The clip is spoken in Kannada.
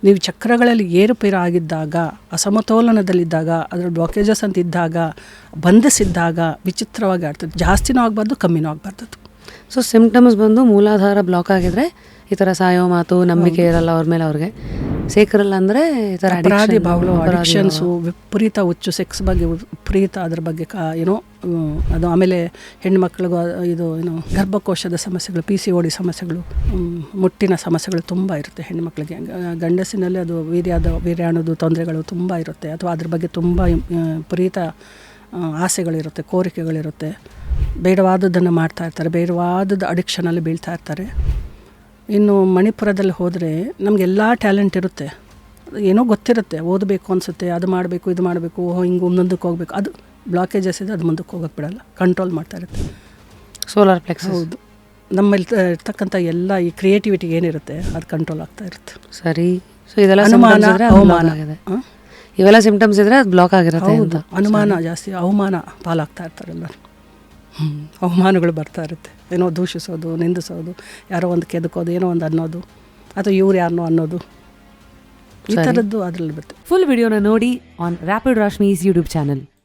ನೀವು ಚಕ್ರಗಳಲ್ಲಿ ಏರುಪೇರು ಆಗಿದ್ದಾಗ, ಅಸಮತೋಲನದಲ್ಲಿದ್ದಾಗ, ಅದರ ಬ್ಲಾಕೇಜಸ್ ಅಂತ ಇದ್ದಾಗ, ಬಂಧಿಸಿದ್ದಾಗ ವಿಚಿತ್ರವಾಗಿ ಆಡ್ತದೆ. ಜಾಸ್ತಿನೂ ಆಗಬಾರ್ದು, ಕಮ್ಮಿನೂ ಆಗಬಾರ್ದು. ಸೊ ಸಿಂಪ್ಟಮ್ಸ್ ಬಂದು ಮೂಲಾಧಾರ ಬ್ಲಾಕ್ ಆಗಿದ್ರೆ ಈ ಥರ ಸಾಯೋ ಮಾತು, ನಂಬಿಕೆ ಇರಲ್ಲ ಅವ್ರ ಮೇಲೆ, ಅವ್ರಿಗೆ ಸೇಕರಲ್ಲ ಅಂದರೆ ಈ ಥರ ಅಪರಾಧಿ ಭಾವಗಳು, ಅಡಿಕ್ಷನ್ಸು, ವಿಪರೀತ ಹುಚ್ಚು, ಸೆಕ್ಸ್ ಬಗ್ಗೆ ವಿಪರೀತ, ಅದ್ರ ಬಗ್ಗೆ ಅದು. ಆಮೇಲೆ ಹೆಣ್ಮಕ್ಳಿಗೂ ಇದು ಗರ್ಭಕೋಶದ ಸಮಸ್ಯೆಗಳು, PCOD ಸಮಸ್ಯೆಗಳು, ಮುಟ್ಟಿನ ಸಮಸ್ಯೆಗಳು ತುಂಬ ಇರುತ್ತೆ ಹೆಣ್ಮಕ್ಳಿಗೆ. ಗಂಡಸಿನಲ್ಲಿ ಅದು ವೀರ್ಯಾಣುದು ತೊಂದರೆಗಳು ತುಂಬ ಇರುತ್ತೆ, ಅಥವಾ ಅದ್ರ ಬಗ್ಗೆ ತುಂಬ ವಿಪರೀತ ಆಸೆಗಳಿರುತ್ತೆ, ಕೋರಿಕೆಗಳಿರುತ್ತೆ. ಬೇಡವಾದದ್ದನ್ನು ಮಾಡ್ತಾ ಇರ್ತಾರೆ, ಬೇಡವಾದದ್ದು ಅಡಿಕ್ಷನಲ್ಲಿ ಬೀಳ್ತಾ ಇರ್ತಾರೆ. ಇನ್ನು ಮಣಿಪುರದಲ್ಲಿ ಹೋದರೆ ನಮಗೆಲ್ಲ ಟ್ಯಾಲೆಂಟ್ ಇರುತ್ತೆ, ಏನೋ ಗೊತ್ತಿರುತ್ತೆ, ಓದಬೇಕು ಅನಿಸುತ್ತೆ, ಅದು ಮಾಡಬೇಕು, ಇದು ಮಾಡಬೇಕು, ಹಿಂಗೆ ಮುಂದಕ್ಕೆ ಹೋಗ್ಬೇಕು. ಅದು ಬ್ಲಾಕೇಜಸ್ ಇದೆ, ಅದು ಮುಂದಕ್ಕೆ ಹೋಗೋಕ್ಕೆ ಬಿಡಲ್ಲ, ಕಂಟ್ರೋಲ್ ಮಾಡ್ತಾ ಇರುತ್ತೆ. Solar plex. ಹೌದು, ನಮ್ಮಲ್ಲಿ ಇರ್ತಕ್ಕಂಥ ಎಲ್ಲ ಈ ಕ್ರಿಯೇಟಿವಿಟಿ ಏನಿರುತ್ತೆ ಅದು ಕಂಟ್ರೋಲ್ ಆಗ್ತಾ ಇರುತ್ತೆ. ಸರಿ. ಸೊ ಇದೆಲ್ಲ ಅವಮಾನ ಆಗಿದೆ, ಇವೆಲ್ಲ ಸಿಂಪ್ಟಮ್ಸ್ ಇದ್ರೆ ಅದು ಬ್ಲಾಕ್ ಆಗಿರುತ್ತೆ ಅಂತ. ಅನುಮಾನ ಜಾಸ್ತಿ, ಅವಮಾನ ಪಾಲಾಗ್ತಾ ಇರ್ತಾರೆ ಎಲ್ಲರೂ. ಅವಮಾನಗಳು ಬರ್ತಾ ಇರುತ್ತೆ, ಏನೋ ದೂಷಿಸೋದು, ನಿಂದಿಸೋದು, ಯಾರೋ ಒಂದು ಕೆದಕೋದು, ಏನೋ ಒಂದು ಅನ್ನೋದು, ಅಥವಾ ಇವ್ರು ಯಾರನ್ನೋ ಅನ್ನೋದು, ಈ ಥರದ್ದು ಅದರಲ್ಲಿ ಬರುತ್ತೆ. ಫುಲ್ ವಿಡಿಯೋನ ನೋಡಿ ಆನ್ ರ್ಯಾಪಿಡ್ ರಾಶ್ಮೀಸ್ ಯೂಟ್ಯೂಬ್ ಚಾನಲ್.